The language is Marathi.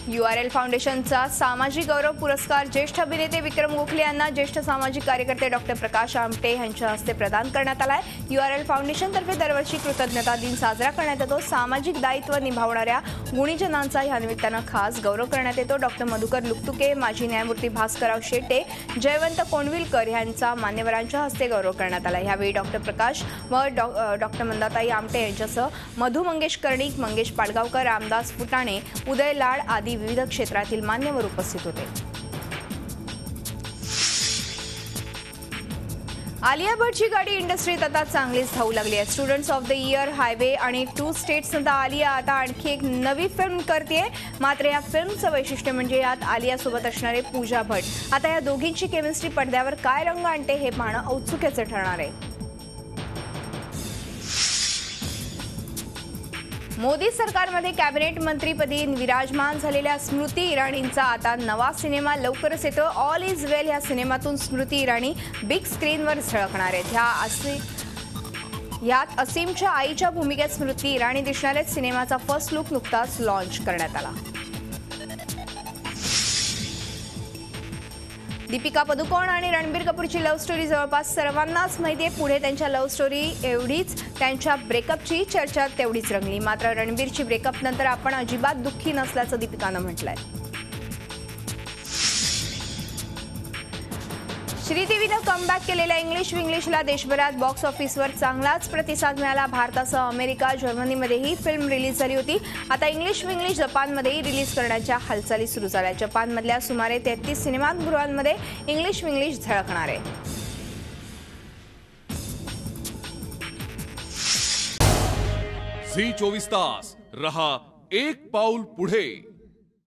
URL फाउंडेशनचा सामाजिक गौरव पुरस्कार ज्येष्ठ अभिनेते विक्रम गोखले यांना ज्येष्ठ सामाजिक कार्यकर्ते डॉक्टर प्रकाश आमटे यांच्या हस्ते प्रदान करण्यात आला आहे। URL फाउंडेशनतर्फे दरवर्षी कृतज्ञता दिन साजरा करण्यात येतो। सामाजिक दायित्व निभावणाऱ्या गुणीजनांचा या निमित्तानं खास गौरव करण्यात येतो। डॉक्टर मधुकर लुकतुके, माजी न्यायमूर्ती भास्करराव शेटे, जयवंत कोंडविलकर यांचा मान्यवरांच्या हस्ते गौरव करण्यात आला। यावेळी डॉक्टर प्रकाश व डॉक्टर मंदाताई आमटे यांच्यासह मधु मंगेश कर्णिक, मंगेश पाडगावकर, रामदास फुटाणे, उदय लाड आदी विविध क्षेत्रातील मान्यवर उपस्थित होते। आलिया भट्टची गाडी इंडस्ट्रीत आता चांगलीच धावू लागली आहे। Students of the year, highway आणि 2 स्टेट्स नंतर आलिया आता आणखी एक नवी फिल्म करते। मात्र या फिल्मचं वैशिष्ट्य म्हणजे यात आलिया सोबत असणारे पूजा भट्ट। आता या दोघींची केमिस्ट्री पडद्यावर काय रंग आणते हे पाहणं औत्सुक्याचं ठरणार आहे। मोदी सरकारमध्ये कॅबिनेट मंत्रीपदी विराजमान झालेल्या स्मृती इराणींचा आता नवा सिनेमा लवकरच येतो। ऑल इज वेल या सिनेमातून स्मृती इराणी बिग स्क्रीनवर झळकणार आहेत। यात असीमच्या आईच्या भूमिकेत स्मृती इराणी दिसणार आहेत। सिनेमाचा फर्स्ट लुक नुकताच लॉन्च करण्यात आला। दीपिका पदुकोण आणि रणबीर कपूरची लव्ह स्टोरी जवळपास सर्वांनाच माहिती आहे। पुढे त्यांच्या लव्ह स्टोरी एवढीच, त्यांच्या ब्रेकअपची चर्चा तेवढीच रंगली। मात्र रणबीरची ब्रेकअप नंतर आपण अजिबात दुःखी नसल्याचं दीपिकानं म्हटलंय। श्रीदेवीनं कमबॅक केलेल्या इंग्लिश विंग्लिशला देशभरात बॉक्स ऑफिसवर चांगलाच प्रतिसाद मिळाला। भारतासह अमेरिका, जर्मनीमध्येही फिल्म रिलीज झाली होती। आता इंग्लिश विंग्लिश जपानमध्येही रिलीज करण्याच्या हालचाली सुरू झाल्या। जपानमधल्या सुमारे 33 सिनेमागृहांमध्ये इंग्लिश विंग्लिश झळकणार आहे। झी 24 तास रहा एक पाऊल पुढे।